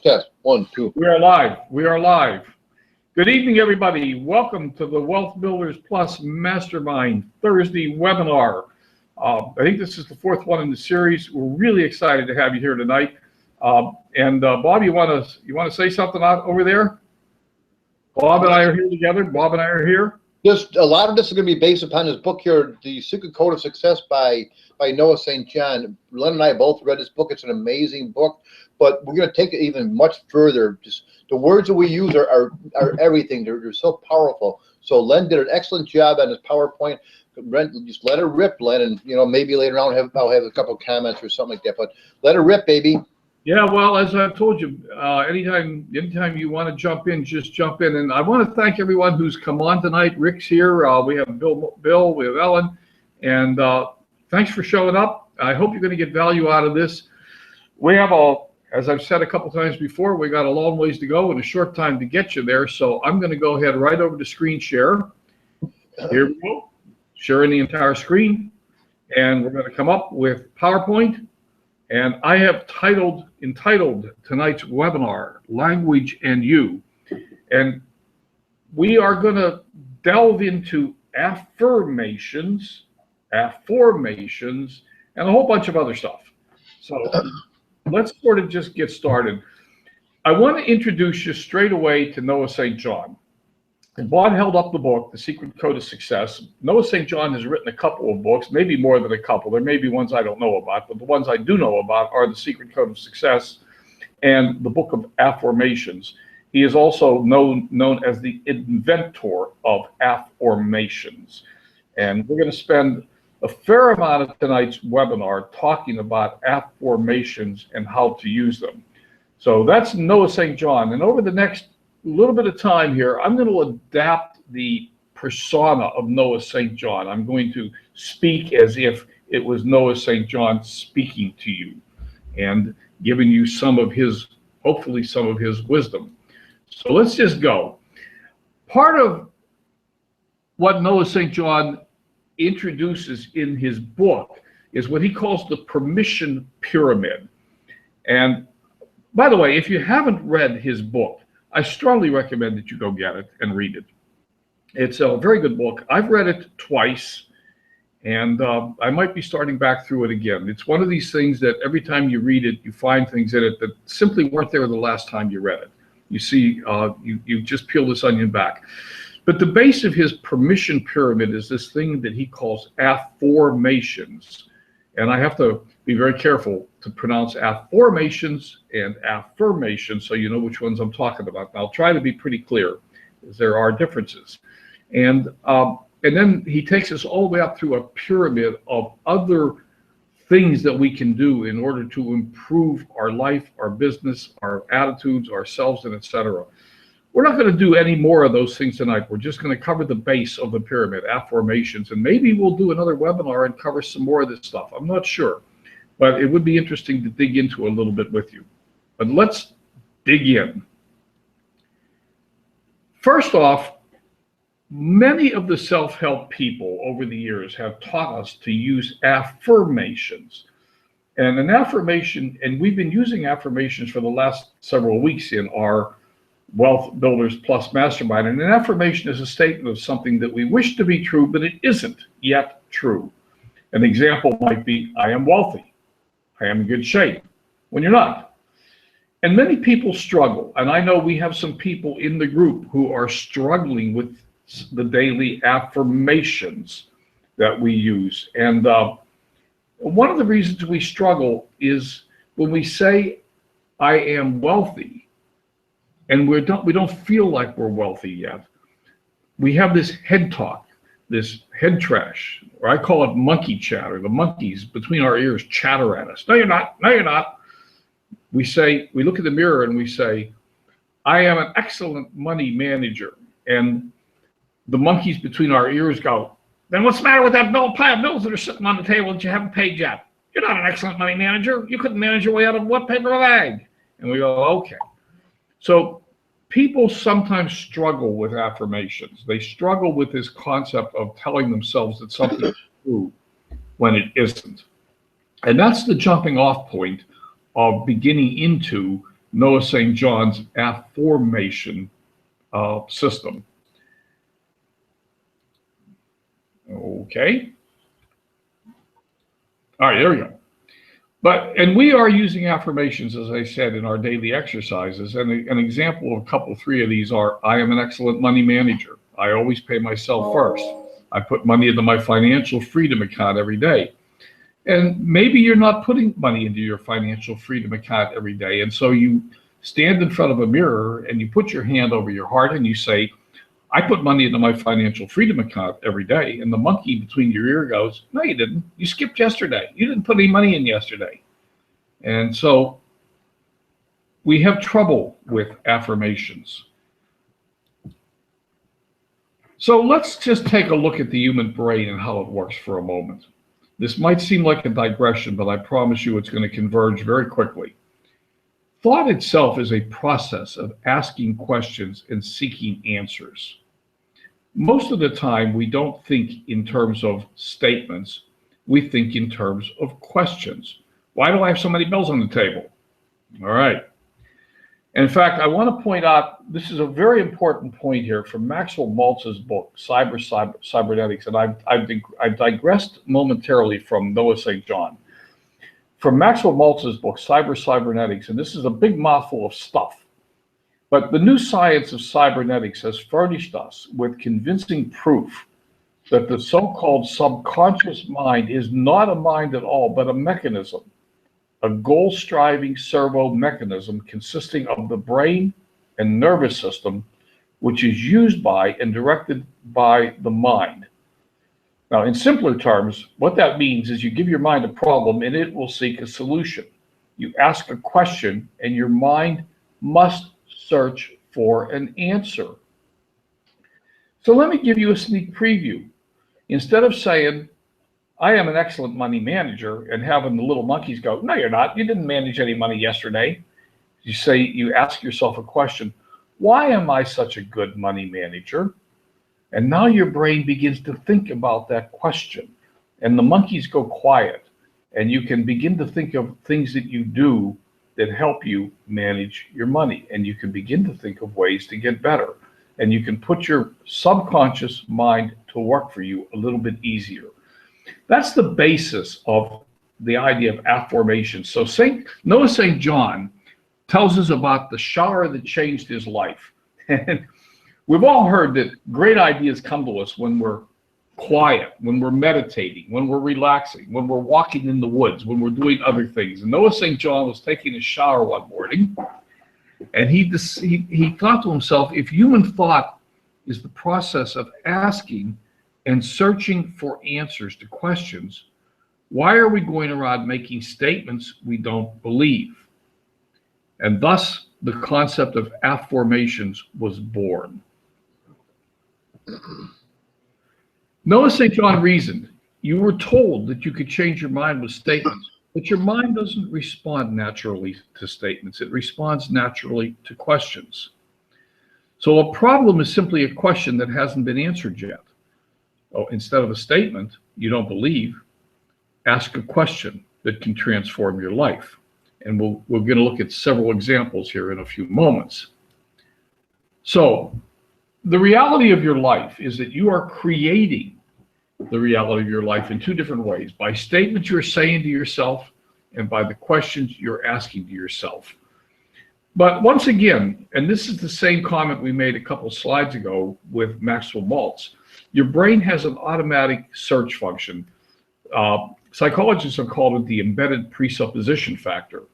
Test. 1, 2. We are live. We are live. Good evening, everybody. Welcome to the Wealth Builders Plus Mastermind Thursday webinar. I think this is the fourth one in the series. We're really excited to have you here tonight. Bob, you want to say something out over there? Bob and I are here together. Bob and I are here. Just a lot of this is going to be based upon his book here, The Secret Code of Success by Noah St. John. Len and I both read this book. It's an amazing book, but we're going to take it even much further. Just the words that we use are everything. They're so powerful. So Len did an excellent job on his PowerPoint. Just let it rip, Len, and maybe later on I'll have a couple of comments or something like that. But let it rip, baby. Yeah, well, as I've told you, anytime you want to jump in, just jump in. And I want to thank everyone who's come on tonight. Rick's here. We have Bill, we have Ellen, and thanks for showing up. I hope you're going to get value out of this. We have as I've said a couple times before, we got a long ways to go and a short time to get you there. So I'm going to go ahead right over to screen share. Here we go, sharing the entire screen, and we're going to come up with PowerPoint. And I have entitled tonight's webinar, Language and You. And we are going to delve into affirmations, and a whole bunch of other stuff. So let's sort of just get started. I want to introduce you straight away to Noah St. John. And Bob held up the book, The Secret Code of Success. Noah St. John has written a couple of books, maybe more than a couple. There may be ones I don't know about, but the ones I do know about are The Secret Code of Success and the Book of Affirmations. He is also known as the inventor of affirmations. And we're going to spend a fair amount of tonight's webinar talking about affirmations and how to use them. So that's Noah St. John. And over the next little bit of time here, I'm going to adapt the persona of Noah St. John. I'm going to speak as if it was Noah St. John speaking to you and giving you hopefully some of his wisdom. So let's just go. Part of what Noah St. John introduces in his book is what he calls the permission pyramid. And by the way, if you haven't read his book, I strongly recommend that you go get it and read it. It's a very good book. I've read it twice, and I might be starting back through it again. It's one of these things that every time you read it, you find things in it that simply weren't there the last time you read it. You see, you just peel this onion back. But the base of his permission pyramid is this thing that he calls affirmations. And I have to be very careful to pronounce affirmations and affirmations so you know which ones I'm talking about. And I'll try to be pretty clear, as there are differences. And then he takes us all the way up through a pyramid of other things that we can do in order to improve our life, our business, our attitudes, ourselves, and etc. We're not going to do any more of those things tonight. We're just going to cover the base of the pyramid, affirmations, and maybe we'll do another webinar and cover some more of this stuff. I'm not sure, but it would be interesting to dig into a little bit with you. But let's dig in. First off, many of the self-help people over the years have taught us to use affirmations. And an affirmation, and we've been using affirmations for the last several weeks in our Wealth Builders Plus Mastermind. And an affirmation is a statement of something that we wish to be true, but it isn't yet true. An example might be, I am wealthy. I am in good shape, when you're not. And many people struggle. And I know we have some people in the group who are struggling with the daily affirmations that we use. And one of the reasons we struggle is when we say, I am wealthy, and we don't feel like we're wealthy yet. We have this head talk, this head trash, or I call it monkey chatter. The monkeys between our ears chatter at us. No, you're not. No, you're not. We look in the mirror and we say, I am an excellent money manager. And the monkeys between our ears go, then what's the matter with that pile of bills that are sitting on the table that you haven't paid yet? You're not an excellent money manager. You couldn't manage your way out of what paper bag? And we go, okay. So people sometimes struggle with affirmations. They struggle with this concept of telling themselves that something is true when it isn't. And that's the jumping off point of beginning into Noah St. John's affirmation system. Okay. All right, there we go. And we are using affirmations, as I said, in our daily exercises. And an example of three of these are: I am an excellent money manager. I always pay myself first. I put money into my financial freedom account every day. And maybe you're not putting money into your financial freedom account every day. And so you stand in front of a mirror and you put your hand over your heart and you say, I put money into my financial freedom account every day. And the monkey between your ear goes, no, you didn't. You skipped yesterday. You didn't put any money in yesterday. And so we have trouble with affirmations. So let's just take a look at the human brain and how it works for a moment. This might seem like a digression, but I promise you it's going to converge very quickly. Thought itself is a process of asking questions and seeking answers. Most of the time, we don't think in terms of statements. We think in terms of questions. Why do I have so many bills on the table? All right. In fact, I want to point out, this is a very important point here from Maxwell Maltz's book, Cybernetics, and I've digressed momentarily from Noah St. John. From Maxwell Maltz's book, Cybernetics, and this is a big mouthful of stuff, but the new science of cybernetics has furnished us with convincing proof that the so-called subconscious mind is not a mind at all, but a mechanism. A goal-striving servo mechanism consisting of the brain and nervous system, which is used by and directed by the mind. Now, in simpler terms, what that means is you give your mind a problem and it will seek a solution. You ask a question and your mind must search for an answer. So let me give you a sneak preview. Instead of saying, I am an excellent money manager, and having the little monkeys go, no, you're not. You didn't manage any money yesterday. You ask yourself a question, why am I such a good money manager? And now your brain begins to think about that question, and the monkeys go quiet, and you can begin to think of things that you do that help you manage your money, and you can begin to think of ways to get better, and you can put your subconscious mind to work for you a little bit easier. That's the basis of the idea of affirmation. So Noah St. John tells us about the shower that changed his life. And we've all heard that great ideas come to us when we're quiet, when we're meditating, when we're relaxing, when we're walking in the woods, when we're doing other things. And Noah St. John was taking a shower one morning, and he thought to himself, if human thought is the process of asking and searching for answers to questions, why are we going around making statements we don't believe? And thus, the concept of affirmations was born. Noah St. John reasoned, you were told that you could change your mind with statements, but your mind doesn't respond naturally to statements. It responds naturally to questions. So a problem is simply a question that hasn't been answered yet. Instead of a statement you don't believe, ask a question that can transform your life. And we're going to look at several examples here in a few moments. So the reality of your life is that you are creating the reality of your life in two different ways: by statements you're saying to yourself and by the questions you're asking to yourself. But once again, and this is the same comment we made a couple slides ago with Maxwell Maltz, your brain has an automatic search function. Psychologists have called it the embedded presupposition factor.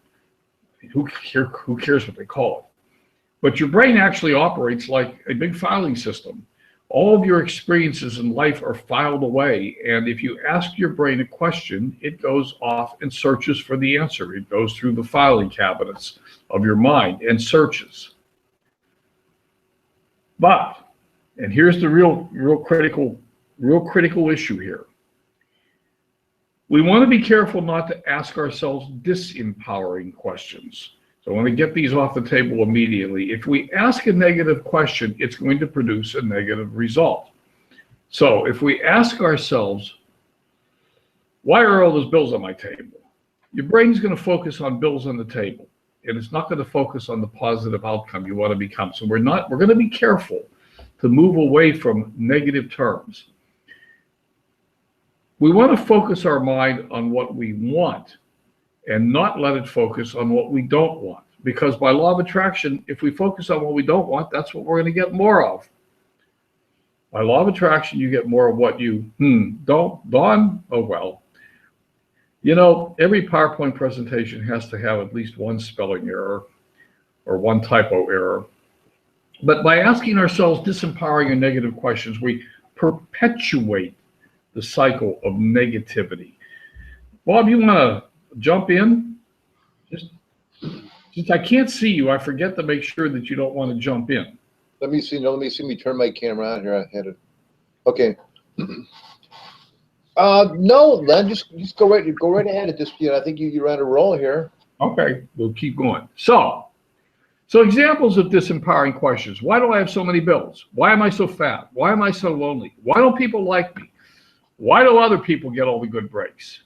Who cares what they call it? But your brain actually operates like a big filing system. All of your experiences in life are filed away, and if you ask your brain a question, it goes off and searches for the answer. It goes through the filing cabinets of your mind and searches. But, and here's the real critical issue here. We want to be careful not to ask ourselves disempowering questions. So I want to get these off the table immediately. If we ask a negative question, it's going to produce a negative result. So if we ask ourselves, why are all those bills on my table? Your brain's going to focus on bills on the table. and it's not going to focus on the positive outcome you want to become. So we're going to be careful to move away from negative terms. We want to focus our mind on what we want and not let it focus on what we don't want. Because by law of attraction, if we focus on what we don't want, that's what we're going to get more of. By law of attraction, you get more of what you don't. Don, oh well. You know, every PowerPoint presentation has to have at least one spelling error or one typo error. But by asking ourselves disempowering and negative questions, we perpetuate the cycle of negativity. Bob, you want to jump in? Just since I can't see you, I forget to make sure that you don't want to jump in. Let me see. No, let me see me turn my camera on here. I had it. Okay. No, Len, just go right ahead at this. I think you're on a roll here. Okay, we'll keep going. So examples of disempowering questions. Why do I have so many bills? Why am I so fat? Why am I so lonely? Why don't people like me? Why do other people get all the good breaks?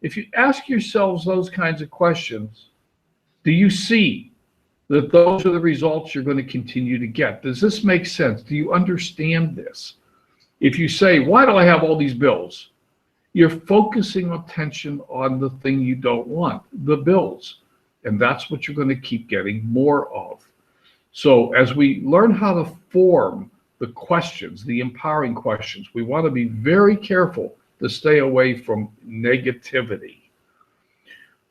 If you ask yourselves those kinds of questions, do you see that those are the results you're going to continue to get? Does this make sense? Do you understand this? If you say, why do I have all these bills? You're focusing attention on the thing you don't want, the bills. And that's what you're going to keep getting more of. So as we learn how to form the questions, the empowering questions, we want to be very careful to stay away from negativity.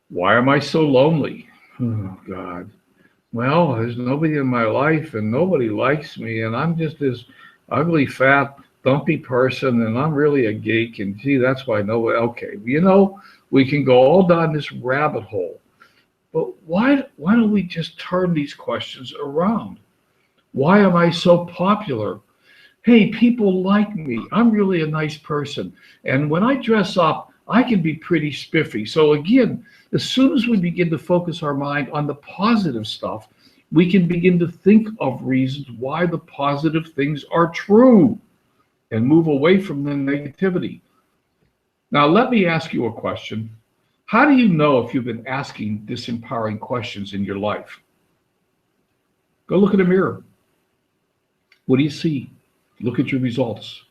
Why am I so lonely? Oh, God. Well, there's nobody in my life and nobody likes me, and I'm just this ugly, fat, dumpy person, and I'm really a geek, and gee, that's why nobody, okay. You know, we can go all down this rabbit hole, but why don't we just turn these questions around? Why am I so popular? Hey, people like me. I'm really a nice person, and when I dress up, I can be pretty spiffy. So again, as soon as we begin to focus our mind on the positive stuff, we can begin to think of reasons why the positive things are true and move away from the negativity. Now, let me ask you a question. How do you know if you've been asking disempowering questions in your life? Go look in the mirror. What do you see? Look at your results.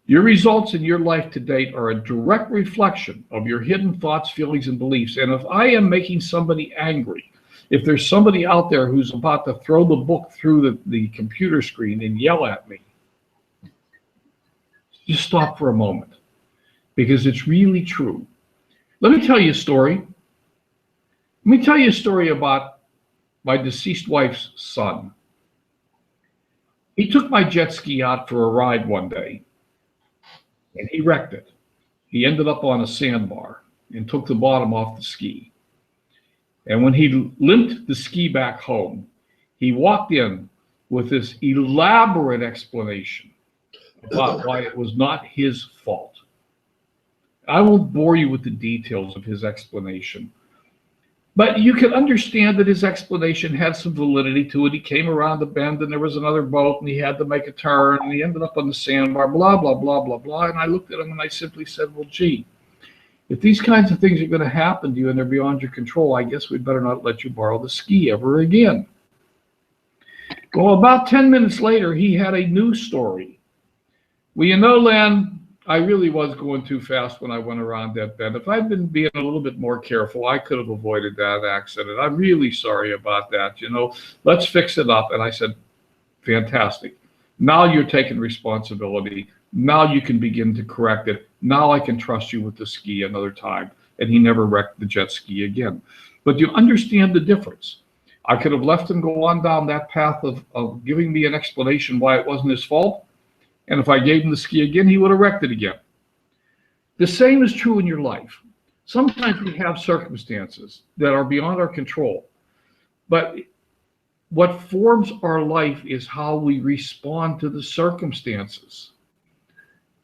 Your results in your life to date are a direct reflection of your hidden thoughts, feelings, and beliefs. And if I am making somebody angry, if there's somebody out there who's about to throw the book through the computer screen and yell at me, just stop for a moment, because it's really true. Let me tell you a story. Let me tell you a story about my deceased wife's son. He took my jet ski out for a ride one day, and he wrecked it. He ended up on a sandbar and took the bottom off the ski. And when he limped the ski back home, he walked in with this elaborate explanation about why it was not his fault. I won't bore you with the details of his explanation, but you can understand that his explanation had some validity to it. He came around the bend and there was another boat and he had to make a turn and he ended up on the sandbar, blah, blah, blah, blah, blah. And I looked at him and I simply said, well, gee, if these kinds of things are going to happen to you and they're beyond your control, I guess we'd better not let you borrow the ski ever again. Well, about 10 minutes later, he had a new story. Well, you know, Len, I really was going too fast when I went around that bend. If I'd been being a little bit more careful, I could have avoided that accident. I'm really sorry about that. You know, let's fix it up. And I said, fantastic. Now you're taking responsibility. Now you can begin to correct it. Now I can trust you with the ski another time. And he never wrecked the jet ski again. But you understand the difference. I could have left him go on down that path of giving me an explanation why it wasn't his fault. And if I gave him the ski again, he would have wrecked it again. The same is true in your life. Sometimes we have circumstances that are beyond our control. But what forms our life is how we respond to the circumstances.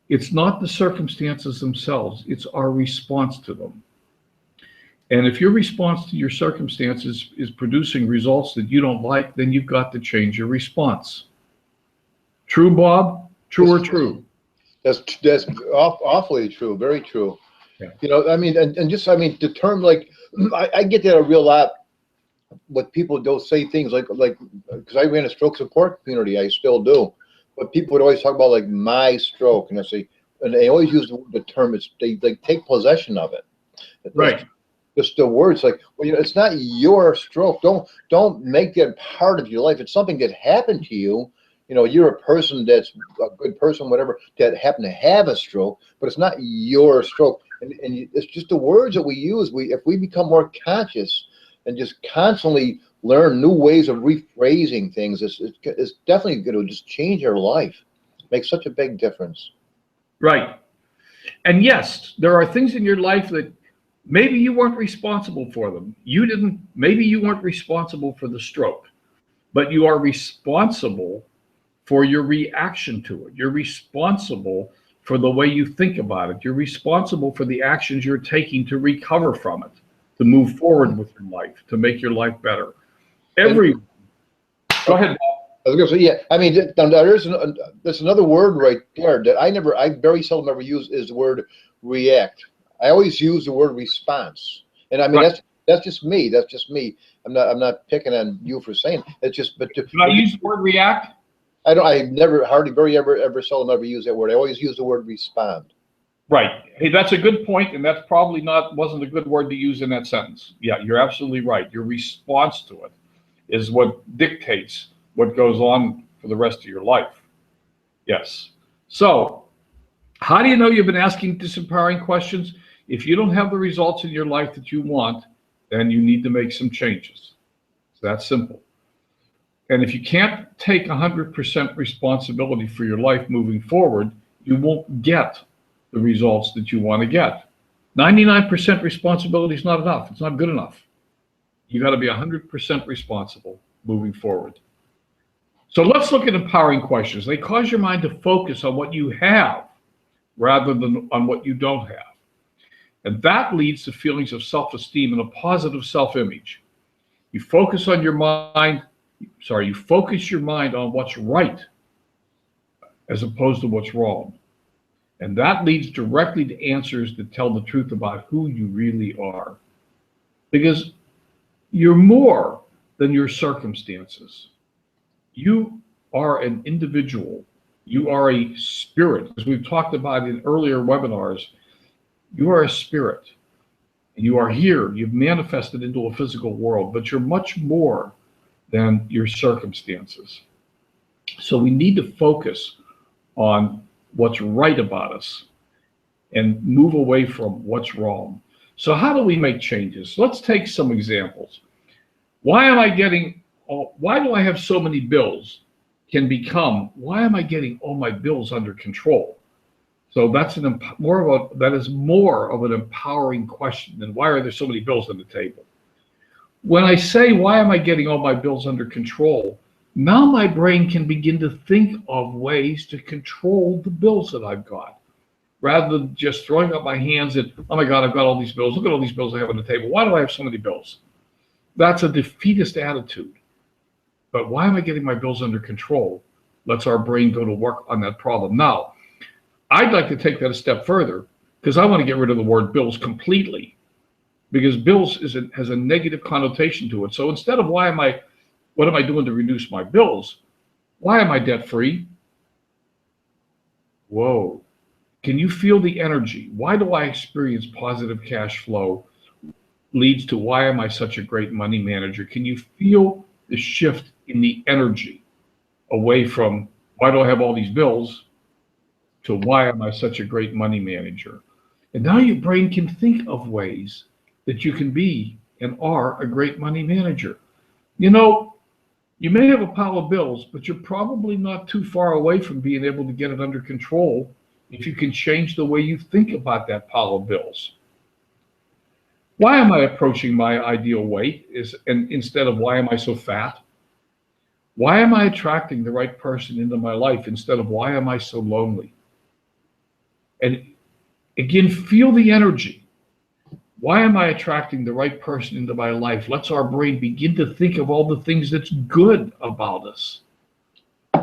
It's not the circumstances themselves, it's our response to them. And if your response to your circumstances is producing results that you don't like, then you've got to change your response. True, Bob? True or true? That's awfully true. Very true. Yeah. You know, I mean, and just, I mean, the term, like, I get that a real lot what people don't say things like because I ran a stroke support community, I still do, but people would always talk about like my stroke, and I say, and they always use the term. It's they take possession of it. Right. Just the words like, well, it's not your stroke. Don't make that part of your life. It's something that happened to you. You're a person that's a good person, whatever, that happened to have a stroke, but it's not your stroke. And it's just the words that we use. If we become more conscious and just constantly learn new ways of rephrasing things, it's definitely going to just change our life. Make such a big difference. Right. And yes, there are things in your life that maybe you weren't responsible for them. Maybe you weren't responsible for the stroke, but you are responsible for your reaction to it. You're responsible for the way you think about it. You're responsible for the actions you're taking to recover from it, to move forward with your life, to make your life better. Go ahead. I was going to say, yeah. I mean, there's another word right there that I very seldom ever use, is the word react. I always use the word response, and I mean that's just me. That's just me. I'm not picking on you for saying it. It's just, but do I use the word react? I never, hardly, very ever seldom ever use that word. I always use the word respond. Right. Hey, that's a good point, and that's probably wasn't a good word to use in that sentence. Yeah, you're absolutely right. Your response to it is what dictates what goes on for the rest of your life. Yes. So, how do you know you've been asking disempowering questions? If you don't have the results in your life that you want, then you need to make some changes. It's that simple. And if you can't take 100% responsibility for your life moving forward, you won't get the results that you want to get. 99% responsibility is not enough. It's not good enough. You got to be 100% responsible moving forward. So let's look at empowering questions. They cause your mind to focus on what you have rather than on what you don't have. And that leads to feelings of self-esteem and a positive self-image. You focus your mind on what's right as opposed to what's wrong. And that leads directly to answers that tell the truth about who you really are. Because you're more than your circumstances. You are an individual. You are a spirit. As we've talked about in earlier webinars, you are a spirit. You are here. You've manifested into a physical world, but you're much more than your circumstances. So we need to focus on what's right about us and move away from what's wrong. So how do we make changes? Let's take some examples. Why do I have so many bills can become, why am I getting all my bills under control? So that is more of an empowering question than why are there so many bills on the table? When I say, why am I getting all my bills under control? Now my brain can begin to think of ways to control the bills that I've got, rather than just throwing up my hands at, oh my God, I've got all these bills. Look at all these bills I have on the table. Why do I have so many bills? That's a defeatist attitude. But why am I getting my bills under control? Lets our brain go to work on that problem. Now, I'd like to take that a step further, because I want to get rid of the word bills completely, because bills has a negative connotation to it. So instead of what am I doing to reduce my bills? Why am I debt free? Whoa. Can you feel the energy? Why do I experience positive cash flow? Leads to why am I such a great money manager? Can you feel the shift in the energy away from why do I have all these bills to why am I such a great money manager? And now your brain can think of ways that you can be and are a great money manager. You know, you may have a pile of bills, but you're probably not too far away from being able to get it under control if you can change the way you think about that pile of bills. Why am I approaching my ideal weight instead of why am I so fat? Why am I attracting the right person into my life instead of why am I so lonely? And again, feel the energy. Why am I attracting the right person into my life? Let's our brain begin to think of all the things that's good about us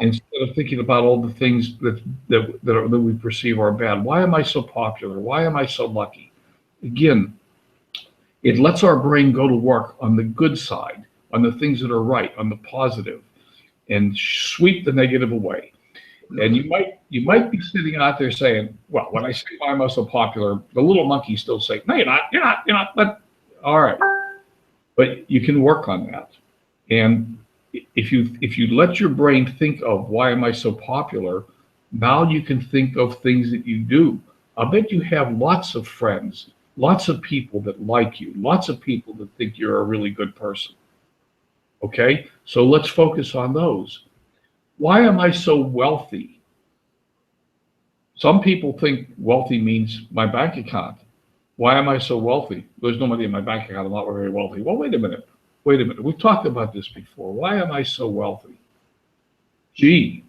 instead of thinking about all the things that we perceive are bad. Why am I so popular? Why am I so lucky? Again, it lets our brain go to work on the good side on the things that are right, on the positive, and sweep the negative away. And you might be sitting out there saying, well, when I say why am I so popular, the little monkeys still say, no, you're not. But all right, but you can work on that. And if you let your brain think of why am I so popular, now you can think of things that you do. I bet you have lots of friends, lots of people that like you, lots of people that think you're a really good person. Okay, so let's focus on those. Why am I so wealthy? Some people think wealthy means my bank account. Why am I so wealthy? There's no money in my bank account. I'm not very wealthy. Well, wait a minute. Wait a minute. We've talked about this before. Why am I so wealthy? Gee,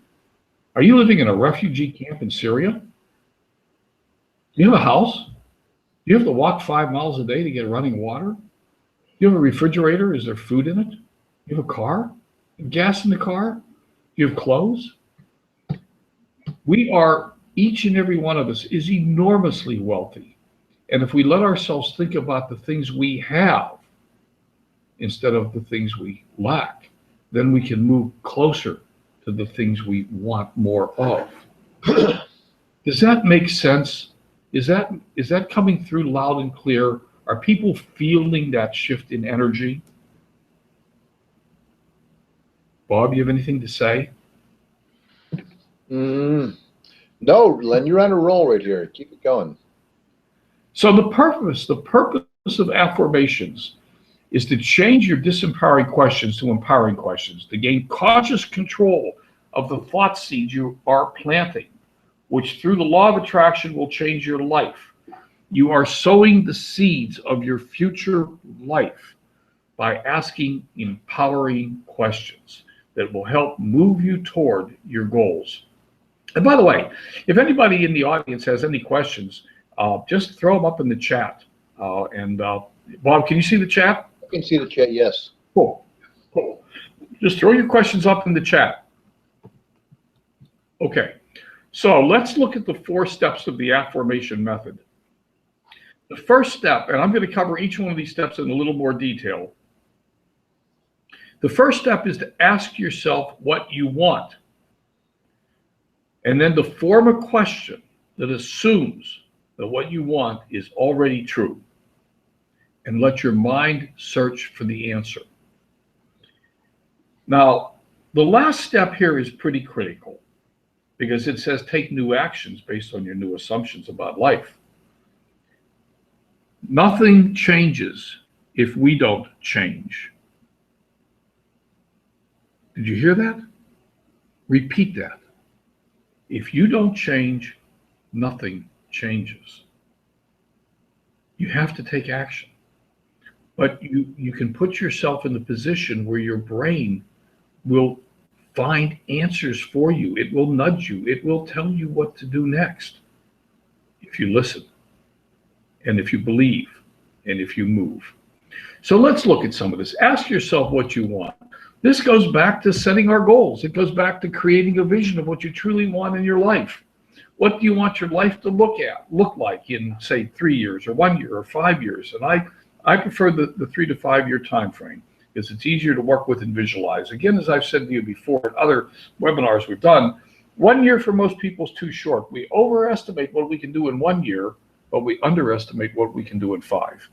are you living in a refugee camp in Syria? Do you have a house? Do you have to walk 5 miles a day to get running water? Do you have a refrigerator? Is there food in it? Do you have a car? You have gas in the car? Do you have clothes? We are, each and every one of us is enormously wealthy. And if we let ourselves think about the things we have instead of the things we lack, then we can move closer to the things we want more of. Does that make sense? Is that coming through loud and clear? Are people feeling that shift in energy? Bob, you have anything to say? No, Len, you're on a roll right here. Keep it going. So the purpose of affirmations is to change your disempowering questions to empowering questions, to gain conscious control of the thought seeds you are planting, which through the law of attraction will change your life. You are sowing the seeds of your future life by asking empowering questions that will help move you toward your goals. And by the way, if anybody in the audience has any questions, just throw them up in the chat. Bob, can you see the chat? I can see the chat, yes. Cool. Just throw your questions up in the chat. Okay, so let's look at the 4 steps of the affirmation method. The first step, and I'm going to cover each one of these steps in a little more detail. The first step is to ask yourself what you want, and then to form a question that assumes that what you want is already true, and let your mind search for the answer. Now, the last step here is pretty critical because it says take new actions based on your new assumptions about life. Nothing changes if we don't change. Did you hear that? Repeat that. If you don't change, nothing changes. You have to take action. But you can put yourself in the position where your brain will find answers for you. It will nudge you. It will tell you what to do next if you listen, and if you believe, and if you move. So let's look at some of this. Ask yourself what you want. This goes back to setting our goals. It goes back to creating a vision of what you truly want in your life. What do you want your life to look like in, say, 3 years or 1 year or 5 years? And I prefer the 3 to 5 year time frame because it's easier to work with and visualize. Again, as I've said to you before in other webinars we've done, 1 year for most people is too short. We overestimate what we can do in 1 year, but we underestimate what we can do in 5.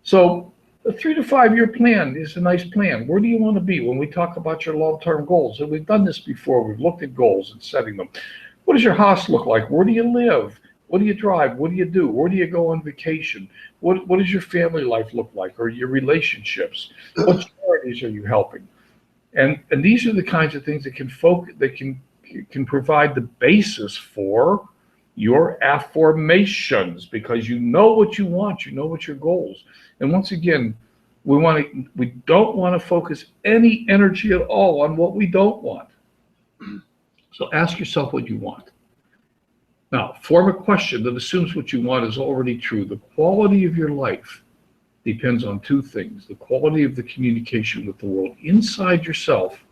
So the 3 to 5 year plan is a nice plan. Where do you want to be when we talk about your long-term goals? And we've done this before. We've looked at goals and setting them. What does your house look like? Where do you live? What do you drive? What do you do? Where do you go on vacation? What does your family life look like, or your relationships? What charities are you helping? And these are the kinds of things that can provide the basis for your affirmations, because you know what you want, you know what your goals. And once again, we don't want to focus any energy at all on what we don't want. So ask yourself what you want. Now, form a question that assumes what you want is already true. The quality of your life depends on 2 things: the quality of the communication with the world inside yourself,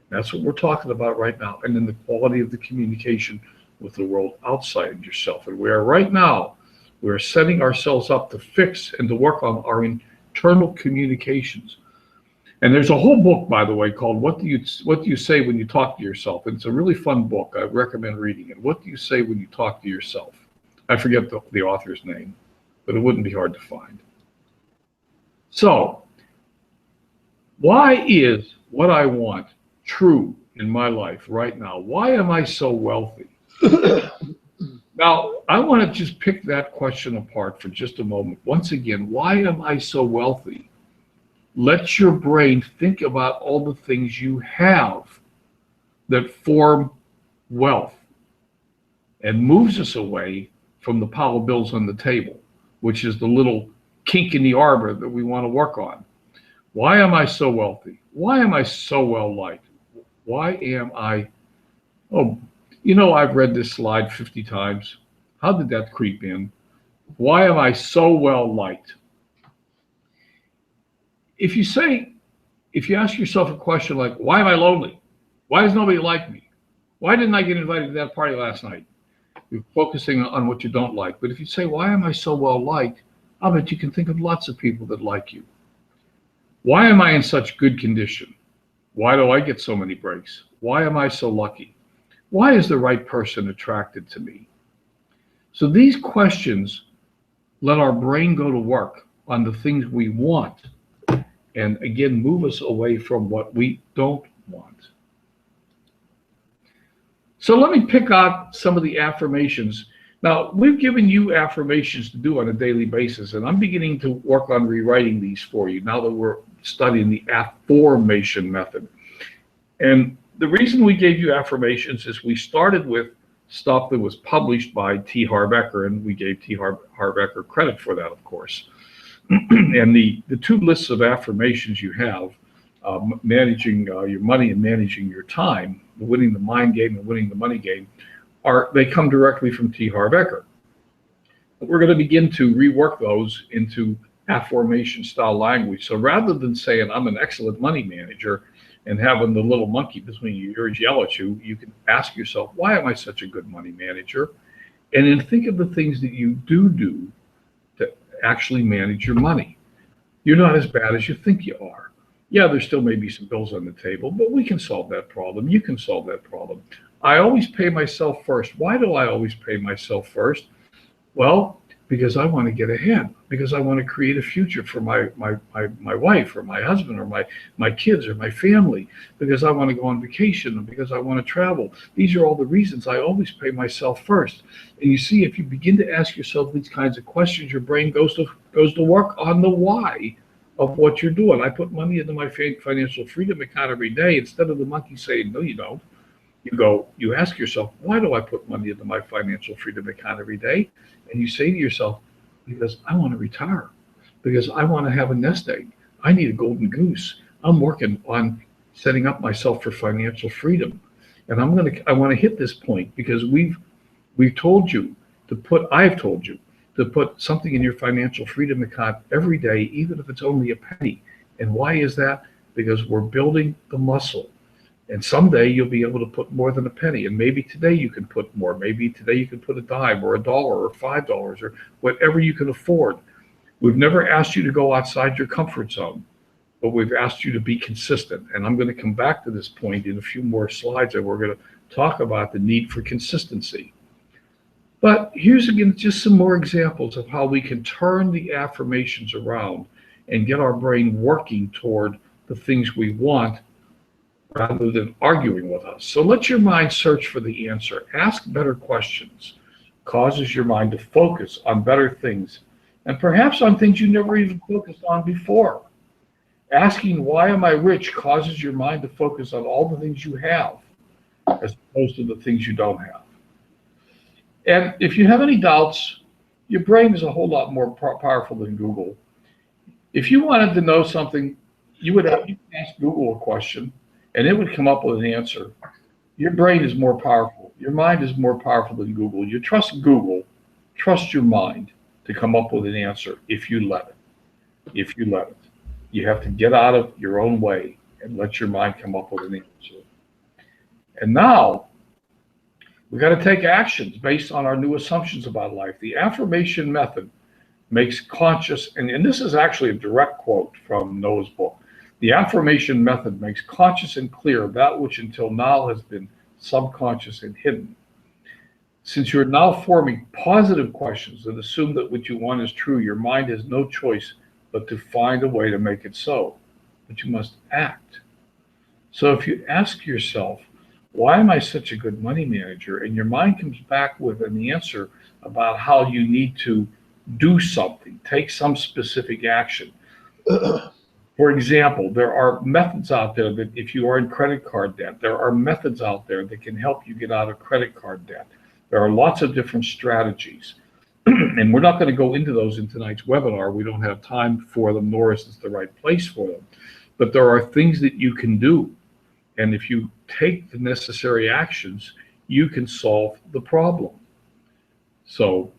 that's what we're talking about right now, and then the quality of the communication with the world outside yourself. And where right now we're setting ourselves up to fix and to work on our internal communications. And there's a whole book, by the way, called What Do You Say When You Talk to Yourself? And it's a really fun book. I recommend reading it. What do you say when you talk to yourself? I forget the author's name, but it wouldn't be hard to find. So, why is what I want true in my life right now? Why am I so wealthy? Now, I want to just pick that question apart for just a moment. Once again, why am I so wealthy? Let your brain think about all the things you have that form wealth and moves us away from the pile of bills on the table, which is the little kink in the arbor that we want to work on. Why am I so wealthy? Why am I so well liked? Why am I, oh, I've read this slide 50 times. How did that creep in? Why am I so well liked? If you ask yourself a question like, why am I lonely? Why does nobody like me? Why didn't I get invited to that party last night? You're focusing on what you don't like. But if you say, why am I so well liked? I'll bet you can think of lots of people that like you. Why am I in such good condition? Why do I get so many breaks? Why am I so lucky? Why is the right person attracted to me? So these questions let our brain go to work on the things we want and again move us away from what we don't want. So let me pick out some of the affirmations. Now, we've given you affirmations to do on a daily basis, and I'm beginning to work on rewriting these for you now that we're studying the affirmation method. And the reason we gave you affirmations is we started with stuff that was published by T. Harv Eker, and we gave T. Harv Eker credit for that, of course. And the two lists of affirmations you have, managing your money and managing your time, winning the mind game and winning the money game, they come directly from T. Harv Eker. We're going to begin to rework those into affirmation style language. So rather than saying I'm an excellent money manager and having the little monkey between your ears yell at you, you can ask yourself, why am I such a good money manager? And then think of the things that you do to actually manage your money. You're not as bad as you think you are. Yeah, there still may be some bills on the table, but we can solve that problem. You can solve that problem. I always pay myself first. Why do I always pay myself first? Well, because I want to get ahead, because I want to create a future for my wife or my husband or my kids or my family, because I want to go on vacation and because I want to travel. These are all the reasons I always pay myself first. And you see, if you begin to ask yourself these kinds of questions, your brain goes to work on the why of what you're doing. I put money into my financial freedom account every day instead of the monkey saying, no, you don't. You ask yourself, why do I put money into my financial freedom account every day? And you say to yourself, because I want to retire, because I want to have a nest egg. I need a golden goose. I'm working on setting up myself for financial freedom. And I want to hit this point because I've told you to put something in your financial freedom account every day, even if it's only a penny. And why is that? Because we're building the muscle. And someday you'll be able to put more than a penny. And maybe today you can put more. Maybe today you can put a dime or $1 or $5 or whatever you can afford. We've never asked you to go outside your comfort zone, but we've asked you to be consistent. And I'm going to come back to this point in a few more slides, and we're going to talk about the need for consistency. But here's again just some more examples of how we can turn the affirmations around and get our brain working toward the things we want rather than arguing with us. So let your mind search for the answer. Ask better questions. Causes your mind to focus on better things, and perhaps on things you never even focused on before. Asking why am I rich causes your mind to focus on all the things you have as opposed to the things you don't have. And if you have any doubts, your brain is a whole lot more powerful than Google. If you wanted to know something, you could ask Google a question, and it would come up with an answer. Your brain is more powerful. Your mind is more powerful than Google. You trust Google, trust your mind to come up with an answer if you let it. If you let it. You have to get out of your own way and let your mind come up with an answer. And now, we got to take actions based on our new assumptions about life. The affirmation method makes conscious, and this is actually a direct quote from Noah's book. The affirmation method makes conscious and clear that which until now has been subconscious and hidden. Since you're now forming positive questions that assume that what you want is true, your mind has no choice but to find a way to make it so. But you must act. So if you ask yourself, why am I such a good money manager? And your mind comes back with an answer about how you need to do something, take some specific action. For example, there are methods out there that if you are in credit card debt, there are methods out there that can help you get out of credit card debt. There are lots of different strategies. And we're not going to go into those in tonight's webinar. We don't have time for them, nor is this the right place for them. But there are things that you can do. And if you take the necessary actions, you can solve the problem. So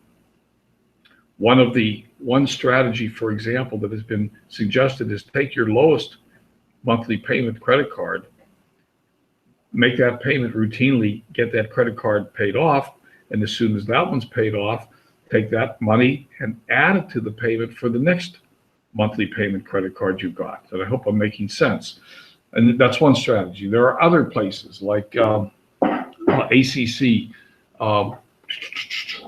one strategy, for example, that has been suggested is take your lowest monthly payment credit card, make that payment routinely, get that credit card paid off, and as soon as that one's paid off, take that money and add it to the payment for the next monthly payment credit card you got. And I hope I'm making sense. And that's one strategy. There are other places like ACC.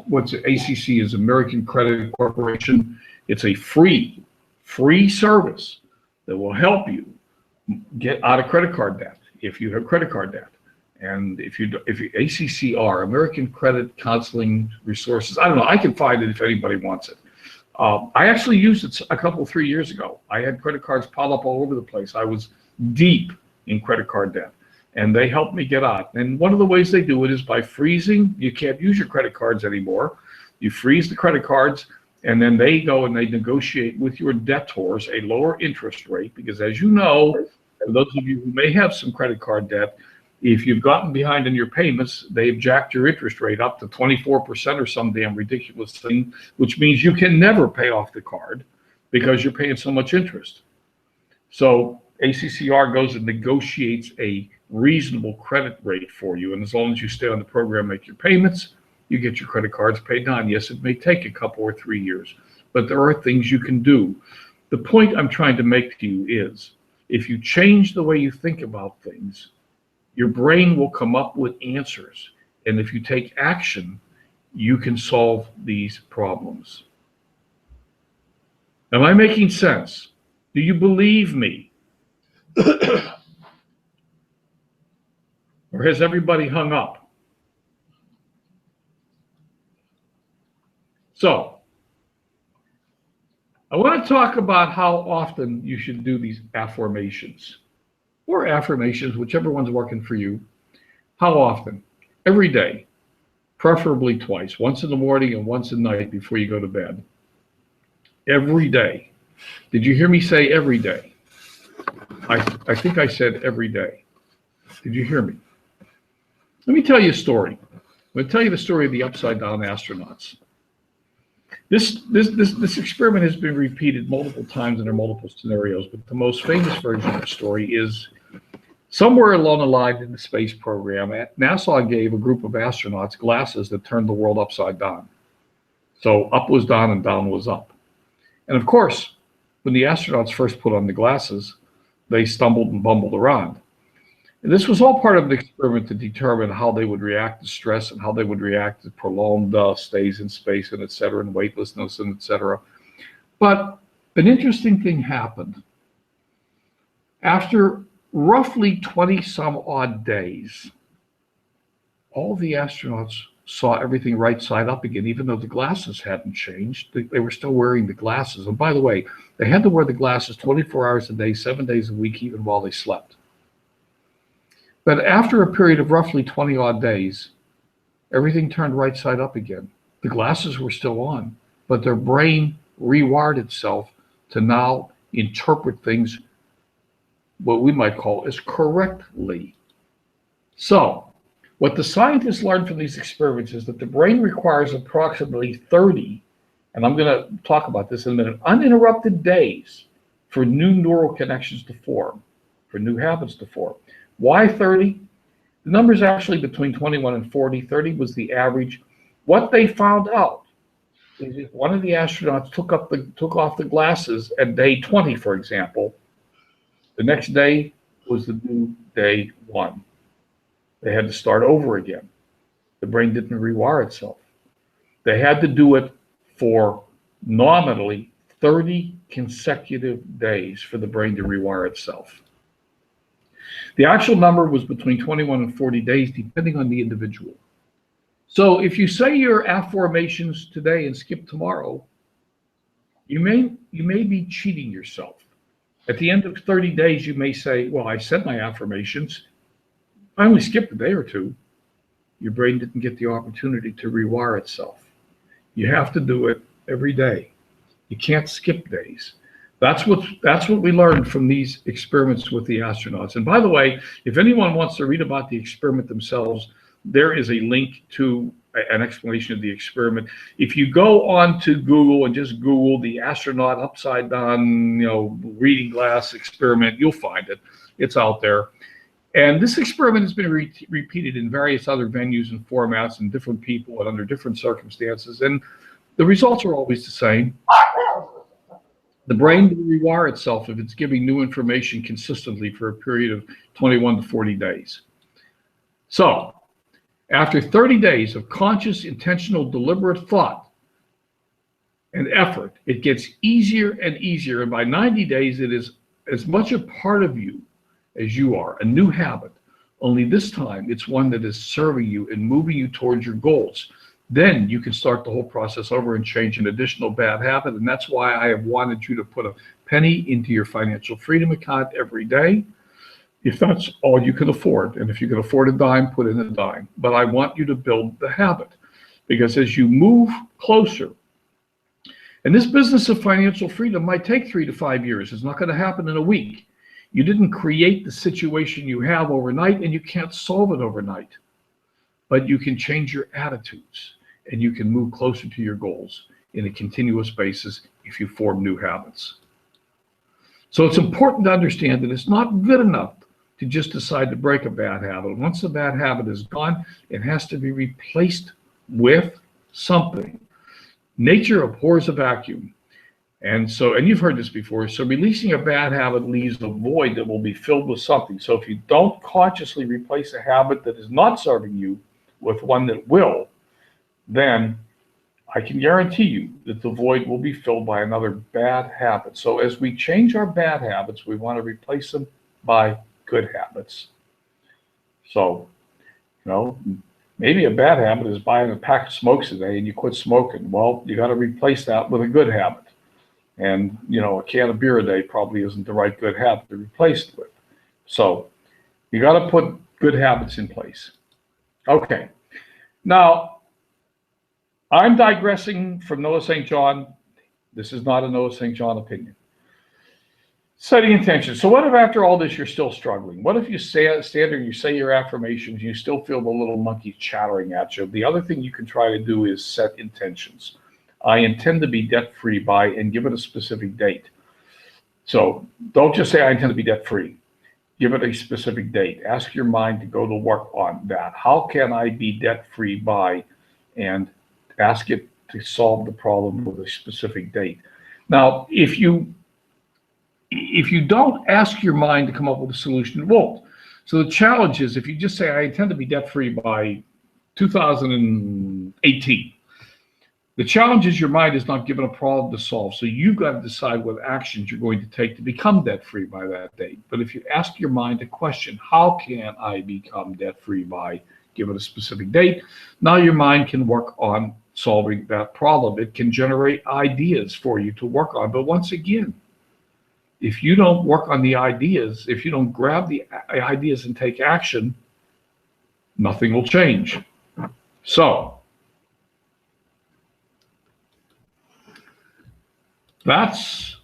What's ACC is American Credit Corporation. It's a free service that will help you get out of credit card debt if you have credit card debt. And if you ACCR, American Credit Counseling Resources, I don't know, I can find it if anybody wants it. I actually used it a couple, 3 years ago. I had credit cards pile up all over the place. I was deep in credit card debt, and they helped me get out. And one of the ways they do it is by freezing. You can't use your credit cards anymore. You freeze the credit cards, and then they go and they negotiate with your debtors a lower interest rate, because as you know, for those of you who may have some credit card debt, if you've gotten behind in your payments, they've jacked your interest rate up to 24% or some damn ridiculous thing, which means you can never pay off the card because you're paying so much interest. So ACCR goes and negotiates a reasonable credit rate for you. And as long as you stay on the program, make your payments, you get your credit cards paid down. Yes, it may take a couple or 3 years, but there are things you can do. The point I'm trying to make to you is, if you change the way you think about things, your brain will come up with answers. And if you take action, you can solve these problems. Am I making sense? Do you believe me? Or has everybody hung up? So, I want to talk about how often you should do these affirmations. Or affirmations, whichever one's working for you. How often? Every day, preferably twice, once in the morning and once at night before you go to bed. Every day. Did you hear me say every day? I think I said every day. Did you hear me? Let me tell you a story. I'm going to tell you the story of the upside down astronauts. This experiment has been repeated multiple times under multiple scenarios, but the most famous version of the story is somewhere along the line in the space program, NASA gave a group of astronauts glasses that turned the world upside down. So up was down and down was up. And of course, when the astronauts first put on the glasses, they stumbled and bumbled around. And this was all part of the experiment to determine how they would react to stress and how they would react to prolonged stays in space and et cetera, and weightlessness and et cetera. But an interesting thing happened. After roughly 20 some odd days, all the astronauts saw everything right side up again, even though the glasses hadn't changed. They were still wearing the glasses. And by the way, they had to wear the glasses 24 hours a day, 7 days a week, even while they slept. But after a period of roughly 20 odd days, everything turned right side up again. The glasses were still on, but their brain rewired itself to now interpret things what we might call as correctly. So, what the scientists learned from these experiments is that the brain requires approximately 30, and I'm going to talk about this in a minute, uninterrupted days for new neural connections to form, for new habits to form. Why 30? The number is actually between 21 and 40. 30 was the average. What they found out is if one of the astronauts took off the glasses at day 20, for example, The next day was the new day one. They had to start over again. The brain didn't rewire itself. They had to do it for nominally 30 consecutive days for the brain to rewire itself. The actual number was between 21 and 40 days, depending on the individual. So if you say your affirmations today and skip tomorrow, you may be cheating yourself. At the end of 30 days, you may say, well, I said my affirmations. I only skipped a day or two. Your brain didn't get the opportunity to rewire itself. You have to do it every day. You can't skip days. That's what we learned from these experiments with the astronauts. And by the way, if anyone wants to read about the experiment themselves, there is a link to an explanation of the experiment. If you go on to Google and just Google the astronaut upside down, reading glass experiment, you'll find it. It's out there. And this experiment has been repeated in various other venues and formats and different people and under different circumstances. And the results are always the same. The brain will rewire itself if it's giving new information consistently for a period of 21 to 40 days. So, after 30 days of conscious, intentional, deliberate thought and effort, it gets easier and easier. And by 90 days, it is as much a part of you as you are, a new habit. Only this time, it's one that is serving you and moving you towards your goals. Then you can start the whole process over and change an additional bad habit. And that's why I have wanted you to put a penny into your financial freedom account every day, if that's all you can afford. And if you can afford a dime, put in a dime. But I want you to build the habit, because as you move closer, and this business of financial freedom might take 3 to 5 years. It's not going to happen in a week. You didn't create the situation you have overnight, and you can't solve it overnight. But you can change your attitudes, and you can move closer to your goals in a continuous basis if you form new habits. So it's important to understand that it's not good enough to just decide to break a bad habit. Once the bad habit is gone, it has to be replaced with something. Nature abhors a vacuum. And you've heard this before, so releasing a bad habit leaves a void that will be filled with something. So if you don't consciously replace a habit that is not serving you with one that will, then I can guarantee you that the void will be filled by another bad habit. So as we change our bad habits, we want to replace them by good habits. So, maybe a bad habit is buying a pack of smokes a day and you quit smoking. Well, you got to replace that with a good habit. And, a can of beer a day probably isn't the right good habit to replace it with. So you got to put good habits in place. Okay. Now, I'm digressing from Noah St. John. This is not a Noah St. John opinion. Setting intention. So what if after all this you're still struggling? What if you stand there and you say your affirmations and you still feel the little monkey chattering at you? The other thing you can try to do is set intentions. I intend to be debt-free by, and give it a specific date. So don't just say I intend to be debt-free. Give it a specific date. Ask your mind to go to work on that. How can I be debt-free by, and ask it to solve the problem with a specific date. Now, if you don't ask your mind to come up with a solution, it won't. So the challenge is, if you just say, I intend to be debt-free by 2018, the challenge is your mind is not given a problem to solve. So you've got to decide what actions you're going to take to become debt-free by that date. But if you ask your mind a question, how can I become debt-free by, give it a specific date, now your mind can work on solving that problem. It can generate ideas for you to work on. But once again, if you don't work on the ideas, if you don't grab the ideas and take action, nothing will change. So that's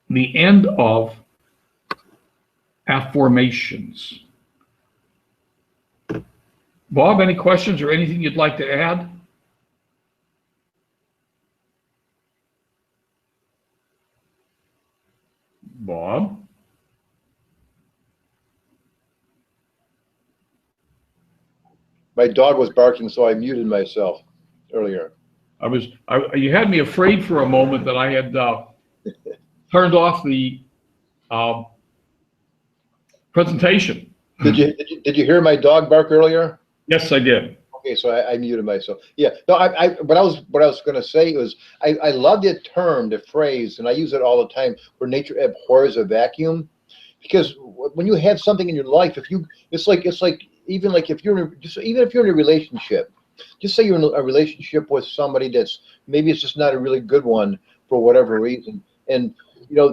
the end of affirmations. Bob, any questions or anything you'd like to add? Bob? My dog was barking, so I muted myself earlier. You had me afraid for a moment that I had turned off the Um, Presentation. Did you hear my dog bark earlier? Yes, I did. Okay, so I muted myself. Yeah, no, what I was going to say was I love the term, the phrase, and I use it all the time. Where nature abhors a vacuum, because when you have something in your life, it's like even like if even if you're in a relationship, just say you're in a relationship with somebody that's maybe it's just not a really good one for whatever reason, and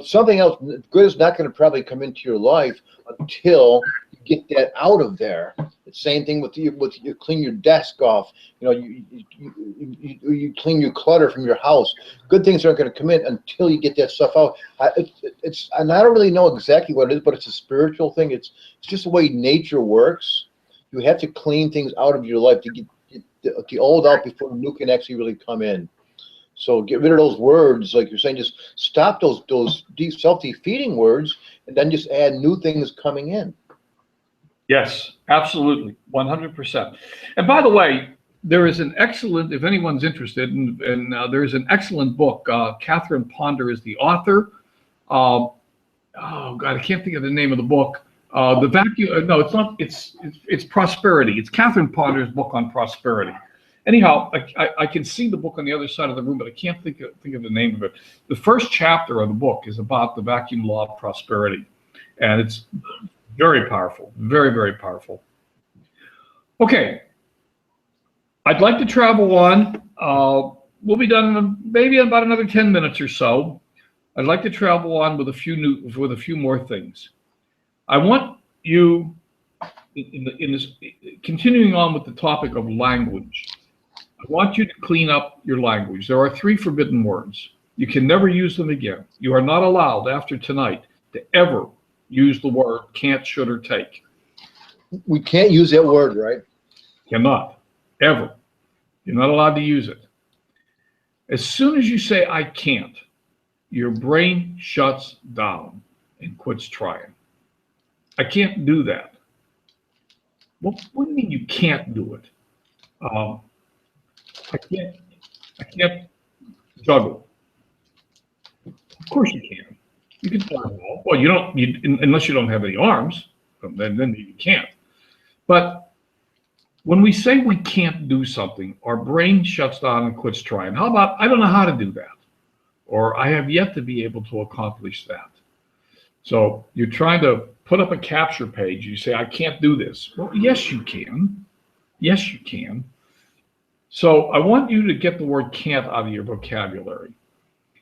something else good is not going to probably come into your life until you get that out of there. The same thing with you clean your desk off. You clean your clutter from your house. Good things aren't going to come in until you get that stuff out. And I don't really know exactly what it is, but it's a spiritual thing. It's just the way nature works. You have to clean things out of your life to get the old out before the new can actually really come in. So get rid of those words, like you're saying. Just stop those self-defeating words, and then just add new things coming in. Yes, absolutely, 100%. And by the way, there is an excellent, if anyone's interested, and there is an excellent book. Catherine Ponder is the author. Oh God, I can't think of the name of the book. The vacuum. No, it's not. It's prosperity. It's Catherine Ponder's book on prosperity. Anyhow, I can see the book on the other side of the room, but I can't think of the name of it. The first chapter of the book is about the vacuum law of prosperity, and it's very powerful, very, very powerful. Okay, I'd like to travel on. We'll be done in maybe about another 10 minutes or so. I'd like to travel on with a few more things. I want you, in this, continuing on with the topic of language, I want you to clean up your language. There are 3 forbidden words. You can never use them again. You are not allowed after tonight to ever use the word can't, should, or take. We can't use that word, right? Cannot, ever. You're not allowed to use it. As soon as you say I can't, your brain shuts down and quits trying. I can't do that. Well, what do you mean you can't do it? I can't juggle. Of course you can. You can play ball. Well, unless you don't have any arms, then you can't. But when we say we can't do something, our brain shuts down and quits trying. How about, I don't know how to do that, or I have yet to be able to accomplish that. So you're trying to put up a capture page. You say, I can't do this. Well, yes, you can. Yes, you can. So I want you to get the word can't out of your vocabulary.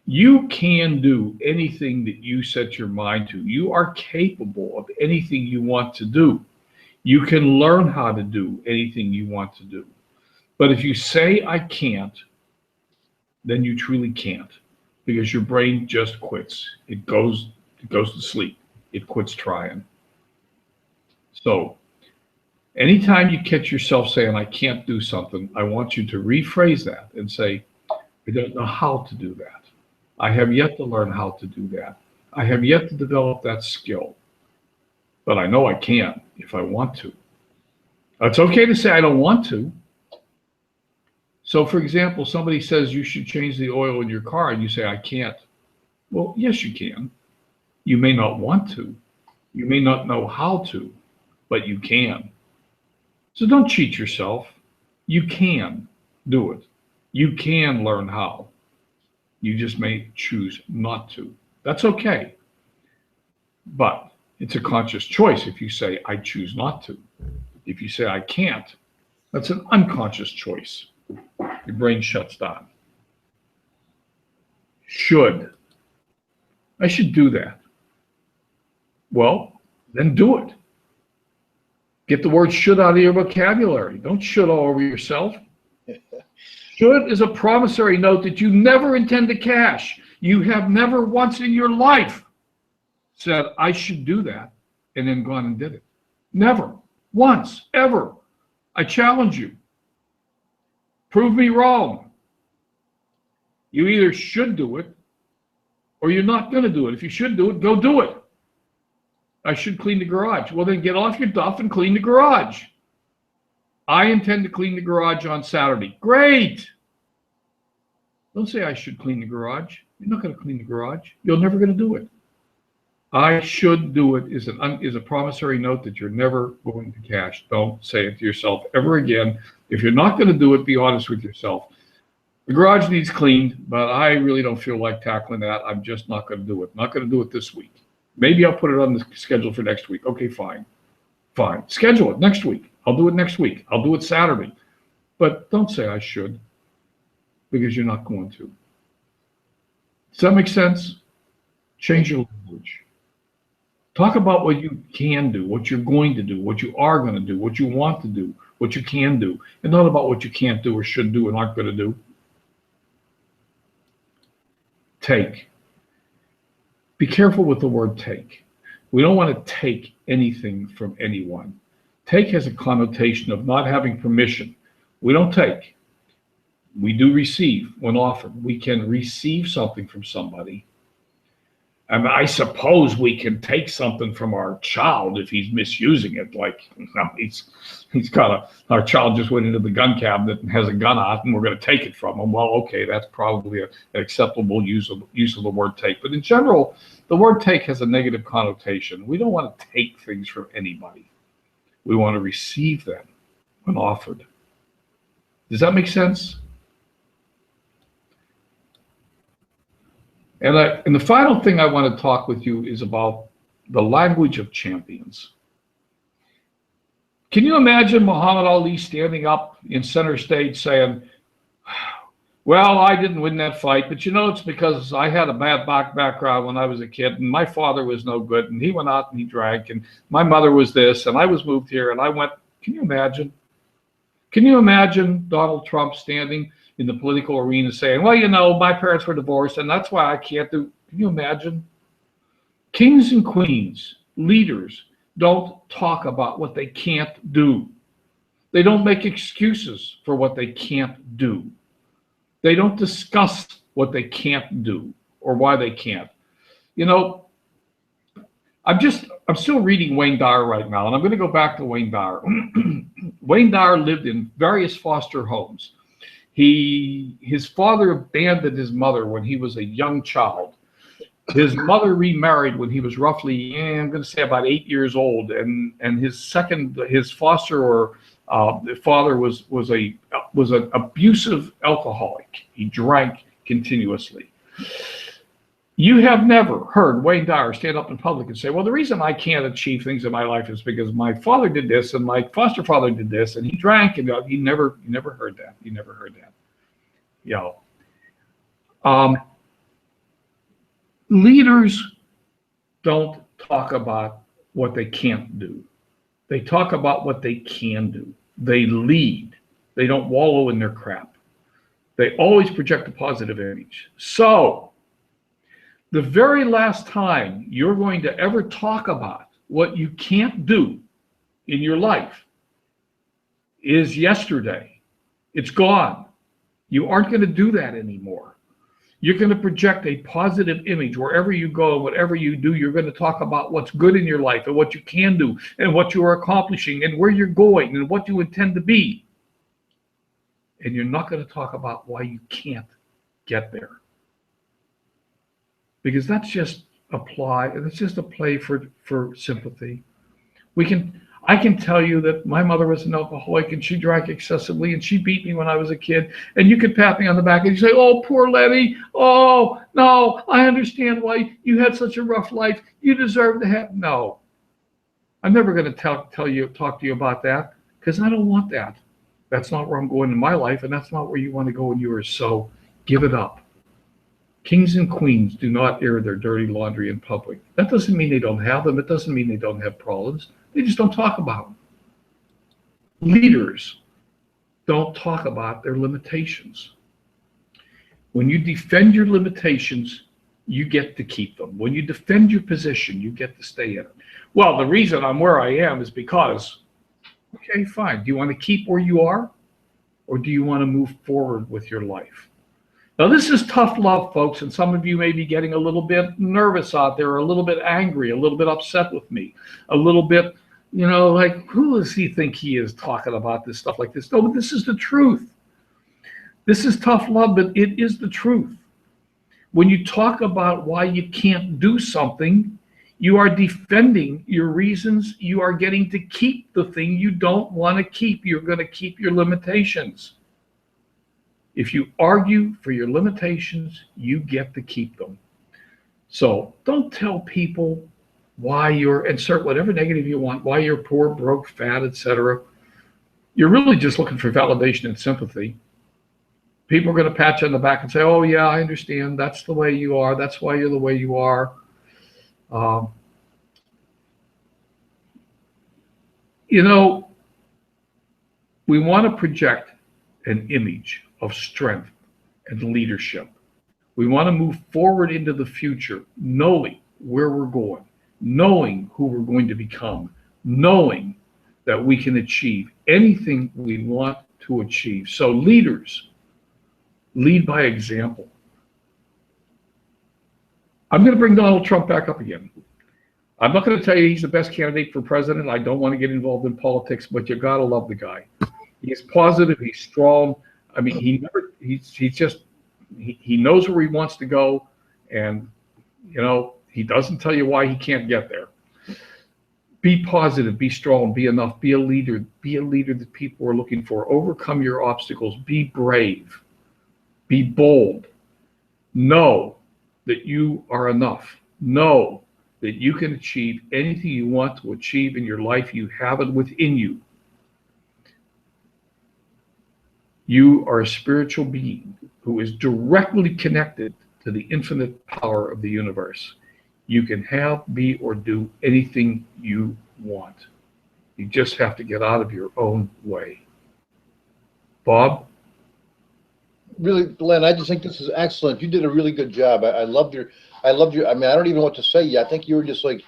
You can do anything that you set your mind to. You are capable of anything you want to do. You can learn how to do anything you want to do. But if you say I can't, then you truly can't, because your brain just quits. It goes to sleep. It quits trying. So anytime you catch yourself saying I can't do something, I want you to rephrase that and say, I don't know how to do that. I have yet to learn how to do that. I have yet to develop that skill, but I know I can if I want to. It's okay to say I don't want to. So for example, somebody says you should change the oil in your car and you say, I can't. Well, yes, you can. You may not want to. You may not know how to, but you can. So don't cheat yourself. You can do it. You can learn how. You just may choose not to. That's okay. But it's a conscious choice if you say, I choose not to. If you say, I can't, that's an unconscious choice. Your brain shuts down. Should. I should do that. Well, then do it. Get the word should out of your vocabulary. Don't should all over yourself. Should is a promissory note that you never intend to cash. You have never once in your life said, I should do that, and then gone and did it. Never. Once. Ever. I challenge you. Prove me wrong. You either should do it, or you're not going to do it. If you should do it, go do it. I should clean the garage. Well, then get off your duff and clean the garage. I intend to clean the garage on Saturday. Great. Don't say I should clean the garage. You're not going to clean the garage. You're never going to do it. I should do it is a promissory note that you're never going to cash. Don't say it to yourself ever again. If you're not going to do it, be honest with yourself. The garage needs cleaned, but I really don't feel like tackling that. I'm just not going to do it. Not going to do it this week. Maybe I'll put it on the schedule for next week. Okay, fine. Fine. Schedule it next week. I'll do it next week. I'll do it Saturday. But don't say I should, because you're not going to. Does that make sense? Change your language. Talk about what you can do, what you're going to do, what you are going to do, what you want to do, what you can do, and not about what you can't do or should do and aren't going to do. Take. Be careful with the word take. We don't want to take anything from anyone. Take has a connotation of not having permission. We don't take. We do receive when offered. We can receive something from somebody. And I suppose we can take something from our child if he's misusing it. Like, he's got our child just went into the gun cabinet and has a gun out, and we're going to take it from him. Well, okay, that's probably an acceptable use of the word take. But in general, the word take has a negative connotation. We don't want to take things from anybody. We want to receive them when offered. Does that make sense? And the final thing I want to talk with you is about the language of champions. Can you imagine Muhammad Ali standing up in center stage saying, well, I didn't win that fight, but it's because I had a bad background when I was a kid, and my father was no good, and he went out and he drank, and my mother was this, and I was moved here, and I went. Can you imagine? Can you imagine Donald Trump standing in the political arena saying, well, my parents were divorced and that's why I can't do. Can you imagine? Kings and queens, leaders, don't talk about what they can't do. They don't make excuses for what they can't do. They don't discuss what they can't do or why they can't. I'm still reading Wayne Dyer right now, and I'm going to go back to Wayne Dyer. Wayne Dyer lived in various foster homes. His father abandoned his mother when he was a young child. His mother remarried when he was roughly, I'm going to say about 8 years old, and his foster father was an abusive alcoholic. He drank continuously. You have never heard Wayne Dyer stand up in public and say, well, the reason I can't achieve things in my life is because my father did this and my foster father did this and he drank, and you never heard that. You never heard that. Leaders don't talk about what they can't do. They talk about what they can do. They lead. They don't wallow in their crap. They always project a positive image. So, the very last time you're going to ever talk about what you can't do in your life is yesterday. It's gone. You aren't going to do that anymore. You're going to project a positive image wherever you go, whatever you do. You're going to talk about what's good in your life and what you can do and what you are accomplishing and where you're going and what you intend to be. And you're not going to talk about why you can't get there. Because that's just a play for sympathy. I can tell you that my mother was an alcoholic and she drank excessively and she beat me when I was a kid. And you could pat me on the back and you say, oh, poor Letty. Oh, no, I understand why you had such a rough life. You deserve to have. No, I'm never going to talk to you about that because I don't want that. That's not where I'm going in my life, and that's not where you want to go in yours. So give it up. Kings and queens do not air their dirty laundry in public. That doesn't mean they don't have them. It doesn't mean they don't have problems. They just don't talk about them. Leaders don't talk about their limitations. When you defend your limitations, you get to keep them. When you defend your position, you get to stay in it. Well, the reason I'm where I am is because, okay, fine. Do you want to keep where you are? Or do you want to move forward with your life? Now, this is tough love, folks, and some of you may be getting a little bit nervous out there, a little bit angry, a little bit upset with me, a little bit, like, who does he think he is talking about this stuff like this? No, but this is the truth. This is tough love, but it is the truth. When you talk about why you can't do something, You are defending your reasons. You are getting to keep the thing you don't want to keep. You're going to keep your limitations. If you argue for your limitations, you get to keep them. So don't tell people why you're, insert whatever negative you want, why you're poor, broke, fat, etc. You're really just looking for validation and sympathy. People are going to pat you on the back and say, oh, yeah, I understand. That's the way you are. That's why you're the way you are. You know, we want to project an image of strength and leadership. We want to move forward into the future, knowing where we're going, knowing who we're going to become, knowing that we can achieve anything we want to achieve. So leaders, lead by example. I'm going to bring Donald Trump back up again. I'm not going to tell you he's the best candidate for president. I don't want to get involved in politics, but you got to love the guy. He's positive. He's strong. I mean, he knows where he wants to go, and you know, he doesn't tell you why he can't get there. Be positive, be strong, be enough, be a leader that people are looking for. Overcome your obstacles, be brave, be bold. Know that you are enough. Know that you can achieve anything you want to achieve in your life. You have it within you. You are a spiritual being who is directly connected to the infinite power of the universe. You can have, be, or do anything you want. You just have to get out of your own way. Bob? Really, Glenn, I just think this is excellent. You did a really good job. I loved your, I mean, I don't even know what to say yet. I think you were just like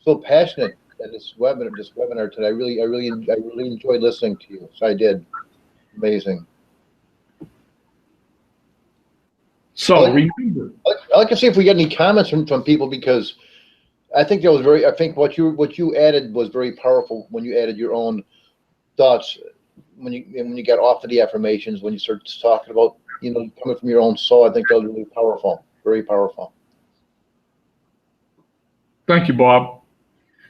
so passionate at this webinar today. I really enjoyed listening to you. So I did. Amazing. So remember, I'd like to see if we get any comments from people, because I think that was very. I think what you added was very powerful when you added your own thoughts. When you got off of the affirmations, when you started talking about, you know, coming from your own soul, I think that was really powerful, very powerful. Thank you, Bob.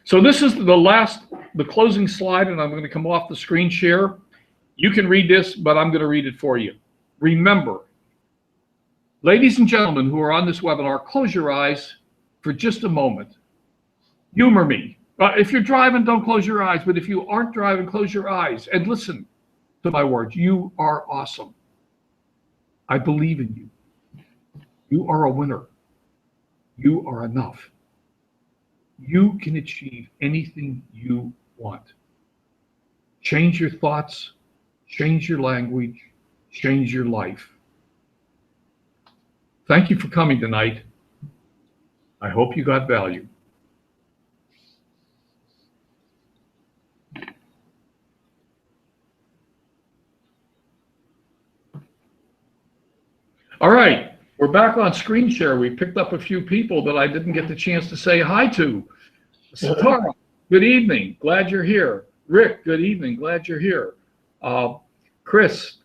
So this is the closing slide, and I'm going to come off the screen share. You can read this, but I'm going to read it for you. Remember, ladies and gentlemen who are on this webinar, close your eyes for just a moment. Humor me. If you're driving, don't close your eyes. But if you aren't driving, close your eyes and listen to my words. You are awesome. I believe in you. You are a winner. You are enough. You can achieve anything you want. Change your thoughts, change your language, change your life. Thank you for coming tonight. I hope you got value. All right, we're back on screen share. We picked up a few people that I didn't get the chance to say hi to. Satara, good evening. Glad you're here. Rick, good evening. Glad you're here. Chris,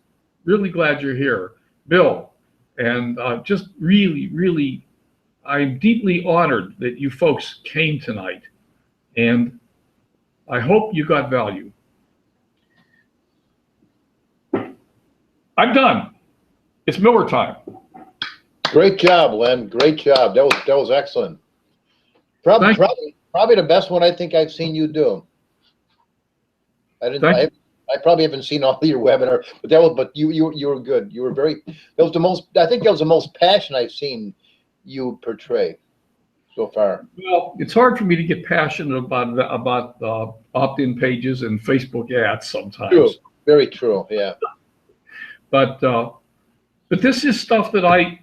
really glad you're here. Bill, and just really, I'm deeply honored that you folks came tonight, and I hope you got value. I'm done. It's Miller time. Great job, Len. Great job. That was excellent. Probably the best one I think I've seen you do. I probably haven't seen all of your webinar, but you were good. You were very. That was the most. I think that was the most passion I've seen you portray so far. Well, it's hard for me to get passionate about opt-in pages and Facebook ads sometimes. True. Very true. Yeah. But this is stuff that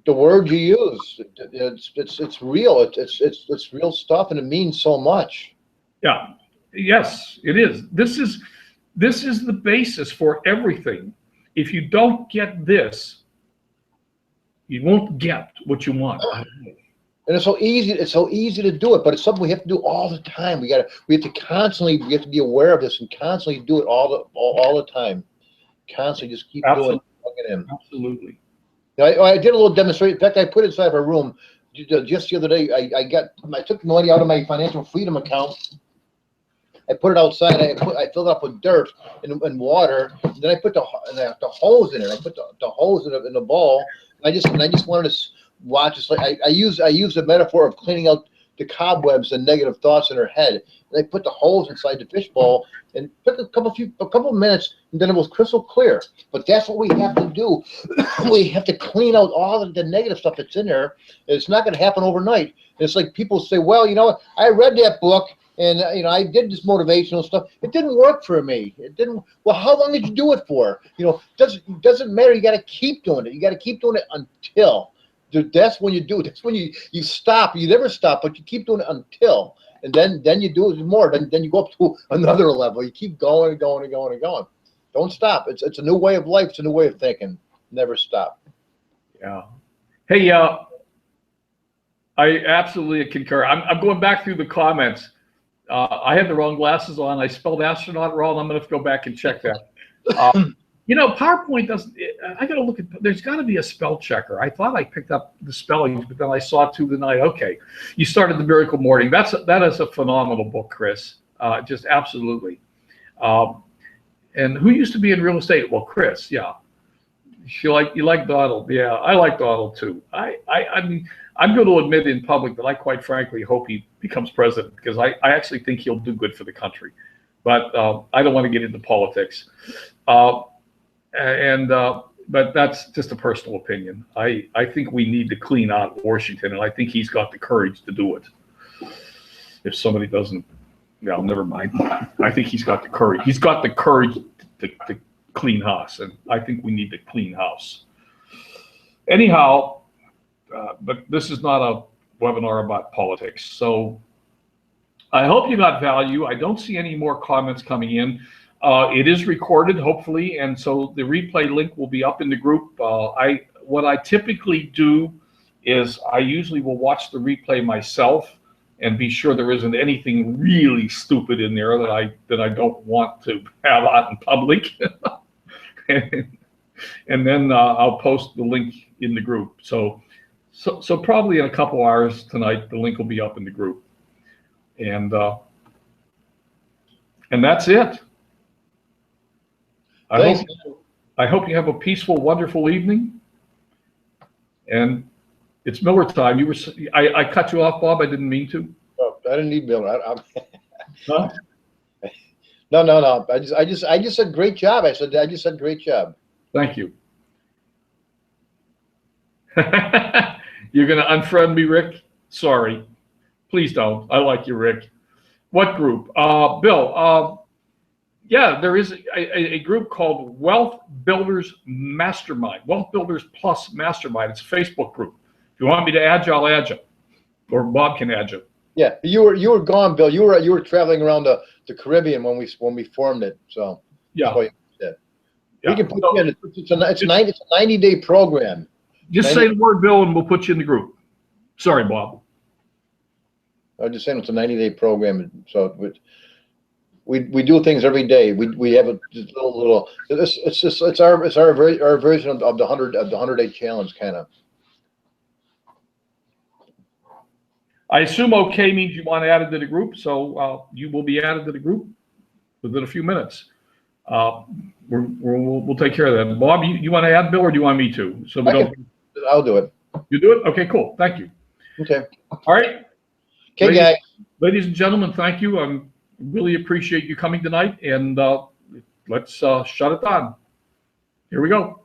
the word you use, it's real. It's real stuff, and it means so much. Yeah. Yes, it is. This is the basis for everything. If you don't get this, you won't get what you want. And it's so easy. It's so easy to do it, but it's something we have to do all the time. We have to be aware of this and constantly do it all the time. Constantly, just keep doing it. Absolutely. I did a little demonstration. In fact, I put it inside of a room just the other day, I took money out of my financial freedom account. I put it outside. I filled it up with dirt and water. And then I put the hose in it. I put the hose in the bowl. And I just wanted to watch. It's like I use the metaphor of cleaning out the cobwebs and negative thoughts in her head. And I put the hose inside the fishbowl and took a couple of minutes, and then it was crystal clear. But that's what we have to do. We have to clean out all of the negative stuff that's in there. It's not going to happen overnight. And it's like people say, well, you know, I read that book. And, you know, I did this motivational stuff. It didn't work for me. It didn't. Well, how long did you do it for? You know, doesn't matter. You got to keep doing it. You got to keep doing it until. That's when you do it. That's when you stop. You never stop, but you keep doing it until. And then you do it more. Then you go up to another level. You keep going and going and going and going. Don't stop. It's a new way of life. It's a new way of thinking. Never stop. Yeah. Hey, I absolutely concur. I'm going back through the comments. I had the wrong glasses on. I spelled astronaut wrong. I'm going to have to go back and check that. You know, PowerPoint doesn't. I got to look at. There's got to be a spell checker. I thought I picked up the spellings, but then I saw it through the night. Okay, you started the Miracle Morning. That is a phenomenal book, Chris. Just absolutely. And who used to be in real estate? Well, Chris. Yeah. You like Donald? Yeah, I like Donald too. I mean, I'm going to admit in public that I quite frankly hope he becomes president, because I actually think he'll do good for the country. But I don't want to get into politics. But that's just a personal opinion. I think we need to clean out Washington, and I think he's got the courage to do it. If somebody doesn't, well, never mind. I think he's got the courage. He's got the courage to clean house, and I think we need to clean house. Anyhow, but this is not a webinar about politics. So I hope you got value. I don't see any more comments coming in. It is recorded, hopefully, and so the replay link will be up in the group. What I typically do is I usually will watch the replay myself and be sure there isn't anything really stupid in there that I don't want to have out in public. and then I'll post the link in the group. So probably in a couple hours tonight, the link will be up in the group. And that's it. I hope you have a peaceful, wonderful evening. And it's Miller time. I cut you off, Bob. I didn't mean to. Oh, I didn't need Miller. Huh? No. I just said great job. I just said great job. Thank you. You're going to unfriend me, Rick? Sorry. Please don't. I like you, Rick. What group? Bill, yeah, there is a group called Wealth Builders Mastermind, Wealth Builders Plus Mastermind. It's a Facebook group. If you want me to add you, I'll add you, or Bob can add you. Yeah, you were gone, Bill. You were traveling around the Caribbean when we formed it. So yeah, we can put you in. It's a 90-day program. Just say the word, Bill, and we'll put you in the group. Sorry, Bob. I was just saying it's a 90-day program. So we do things every day. We have a little. It's our version of the 100-day challenge, kind of. I assume okay means you want added to the group, so you will be added to the group within a few minutes. We'll take care of that. Bob, you want to add Bill, or do you want me to? So I'll do it. You do it? Okay, cool. Thank you. Okay. All right. Okay, guys. Ladies and gentlemen, thank you. I really appreciate you coming tonight, and let's shut it down. Here we go.